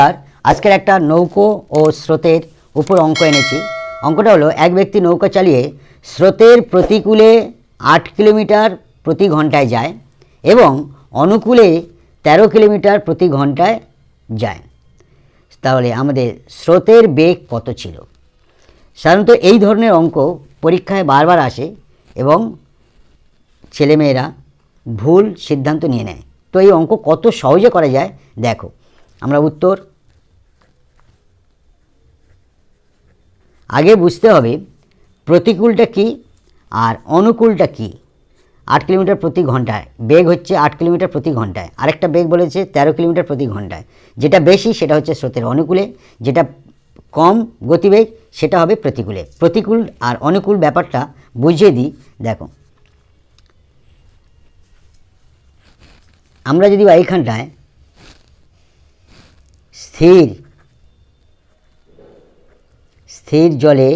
আর আজকের একটা নৌকো ও স্রোতের উপর অঙ্ক এনেছি। অঙ্কটা হলো, এক ব্যক্তি নৌকা চালিয়ে স্রোতের প্রতিকূলে 8 কিলোমিটার প্রতি ঘন্টায় যায় এবং অনুকূলে 13 কিলোমিটার প্রতি ঘন্টায় যায়। তাহলে আমাদের স্রোতের বেগ কত ছিল? সাধারণত এই ধরনের অঙ্ক পরীক্ষায় বারবার আসে এবং ছেলেমেয়েরা ভুল সিদ্ধান্ত নিয়ে নেয়। তো এই অঙ্ক কত সহজে করা যায় দেখো। আমরা উত্তর আগে বুঝতে হবে প্রতিকূলটা কি আর অনুকূলটা কি। 8 কিলোমিটার প্রতি ঘন্টায় বেগ হচ্ছে 8 কিলোমিটার প্রতি ঘন্টায়, আরেকটা বেগ বলেছে 13 কিলোমিটার প্রতি ঘন্টায়। যেটা বেশি সেটা হচ্ছে স্রোতের অনুকূলে, যেটা কম গতিবেগ সেটা হবে প্রতিকূলে। প্রতিকূল আর অনুকূল ব্যাপারটা বুঝিয়ে দিই। দেখো, আমরা যদি এইখানটায় স্থির জলে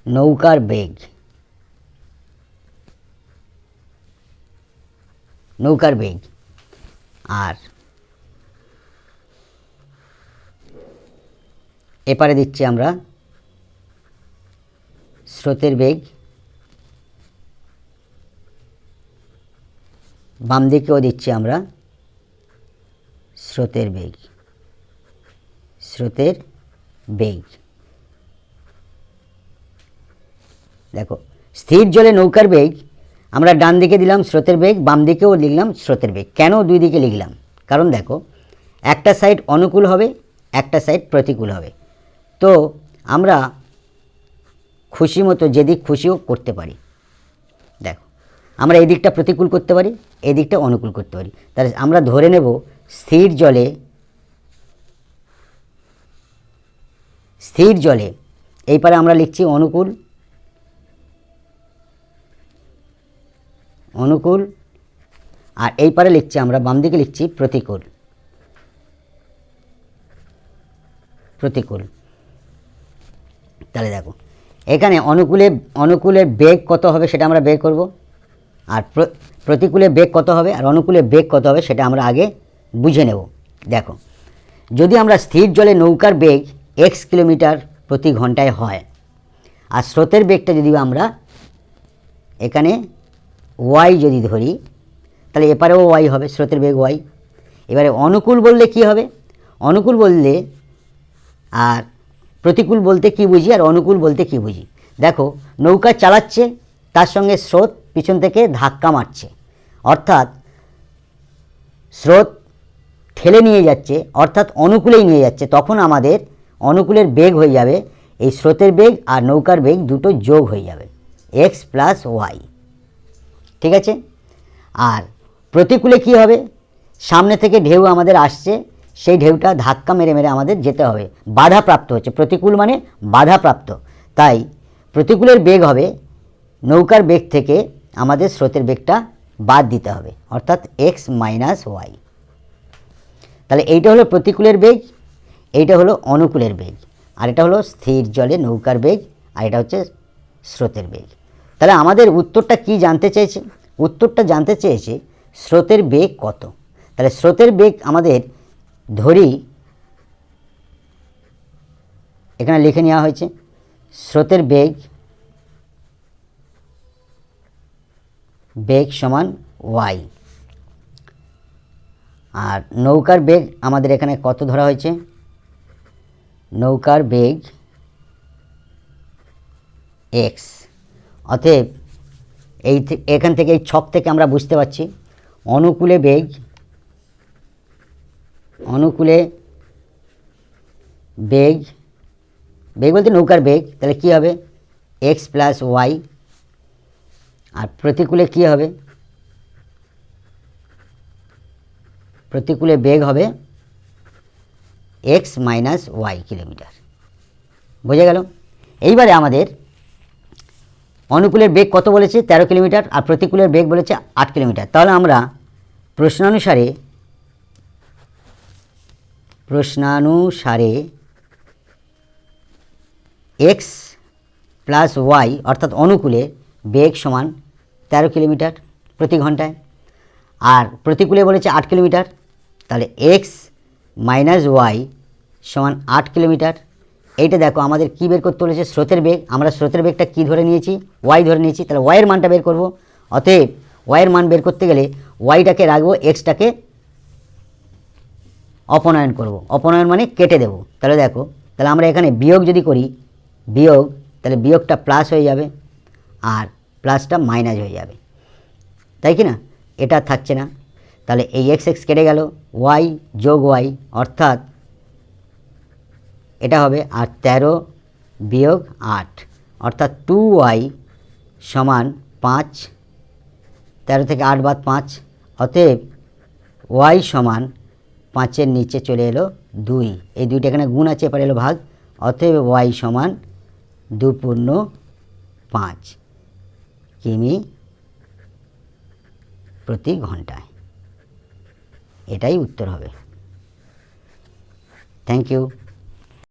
নৌকার বেগ আর এপারে দিচ্ছি আমরা স্রোতের বেগ, বাম দিকেও দিচ্ছি আমরা স্রোতের বেগ। দেখো, স্থির জলে নৌকার বেগ আমরা ডান দিকে দিলাম স্রোতের বেগ, বাম দিকেও লিখলাম স্রোতের বেগ। কেন দুই দিকে লিখলাম? কারণ দেখো, একটা সাইড অনুকূল হবে, একটা সাইড প্রতিকূল হবে। তো আমরা খুশি মতো যেদিক খুশিও করতে পারি। দেখো, আমরা এই দিকটা প্রতিকূল করতে পারি, এই দিকটা অনুকূল করতে পারি। তাহলে আমরা ধরে নেব স্থির জলে এই পারে আমরা লিখছি অনুকূল, আর এই পারে লিখছি আমরা বাম দিকে লিখছি প্রতিকূল। তাহলে দেখো, এখানে অনুকূলের বেগ কত হবে সেটা আমরা বের করব, আর প্রতিকূলের বেগ কত হবে আর অনুকূলের বেগ কত হবে সেটা আমরা আগে বুঝে নেব। দেখো, যদি আমরা স্থির জলে নৌকার বেগ x কিলোমিটার প্রতি ঘন্টায় হয় আর স্রোতের বেগটা যদি আমরা এখানে y যদি ধরি, তাহলে এপারেও y হবে, স্রোতের বেগ y। এবারে অনুকূল বললে কি হবে? অনুকূল বললে আর প্রতিকূল বলতে কি বুঝি আর অনুকূল বলতে কি বুঝি? দেখো, নৌকা চালাচ্ছে, তার সঙ্গে স্রোত পিছন থেকে ধাক্কা মারছে, অর্থাৎ স্রোত ঠেলে নিয়ে যাচ্ছে, অর্থাৎ অনুকূলেই নিয়ে যাচ্ছে। তখন আমাদের অনুকূলের বেগ হয়ে যাবে এই স্রোতের বেগ আর নৌকার বেগ দুটো যোগ হয়ে যাবে x প্লাস ওয়াই। ঠিক আছে? আর প্রতিকূলে কি হবে? সামনে থেকে ঢেউ আমাদের আসছে, সেই ঢেউটা ধাক্কা মেরে আমাদের যেতে হবে, বাধাপ্রাপ্ত হচ্ছে। প্রতিকূল মানে বাধাপ্রাপ্ত, তাই প্রতিকূলের বেগ হবে নৌকার বেগ থেকে আমাদের স্রোতের বেগটা বাদ দিতে হবে, অর্থাৎ x মাইনাস ওয়াই। তাহলে এইটা হলো প্রতিকূলের বেগ, এইটা হলো অনুকূলের বেগ, আর এটা হলো স্থির জলে নৌকার বেগ, আর এটা হচ্ছে স্রোতের বেগ। তাহলে আমাদের উত্তরটা কি জানতে চেয়েছে? উত্তরটা জানতে চেয়েছে স্রোতের বেগ কত। তাহলে স্রোতের বেগ আমাদের ধরি, এখানে লিখে নেওয়া হয়েছে স্রোতের বেগ সমান y, আর নৌকার বেগ আমাদের এখানে কত ধরা হয়েছে? নৌকার বেগ x। অতএব এখান থেকে এই ছক থেকে আমরা বুঝতে পারছি অনুকূলে বেগ বলতে নৌকার বেগ, তাহলে কি হবে? x plus Y. আর প্রতিকূলে কি হবে? প্রতিকূলে বেগ হবে x মাইনাস ওয়াই কিলোমিটার। বোঝা গেল? এইবারে আমাদের অনুকূলের বেগ কত বলেছে? 13 কিলোমিটার, আর প্রতিকূলের বেগ বলেছে 8 কিলোমিটার। তাহলে আমরা প্রশ্নানুসারে x প্লাস ওয়াই অর্থাৎ অনুকূলে বেগ সমান 13 কিলোমিটার প্রতি ঘন্টায়। আর প্রতিকূলে বলেছে 8 কিলোমিটার, তাহলে এক্স মাইনাস ওয়াই সমান 8 কিলোমিটার। এইটা দেখো আমাদের কী বের করতে বলেছে, স্রোতের বেগ। আমরা স্রোতের বেগটা কী ধরে নিয়েছি, ওয়াই ধরে নিয়েছি, তাহলে ওয়াইয়ের মানটা বের করব। অতএব ওয়াইয়ের মান বের করতে গেলে ওয়াইটাকে রাখবো, এক্সটাকে অপনয়ন করব। অপনয়ন মানে কেটে দেব। তাহলে দেখো, তাহলে আমরা এখানে বিয়োগ যদি করি, বিয়োগ, তাহলে বিয়োগটা প্লাস হয়ে যাবে আর প্লাসটা মাইনাস হয়ে যাবে, তাই কি না? এটা থাকছে না, তাহলে এই এক্স এক্স কেটে গেল, ওয়াই যোগ ওয়াই অর্থাৎ এটা হবে। আর 13 বিয়োগ 8 অর্থাৎ 2y সমান 5। 13 থেকে 8 বাদ 5, অতএব y সমান 5-এর নিচে চলে এলো 2। এই দুইটা এখানে গুণ আছে, এবার এলো ভাগ, অতএব y সমান 2.5 কিমি প্রতি ঘন্টায়। এটাই উত্তর হবে। Thank you.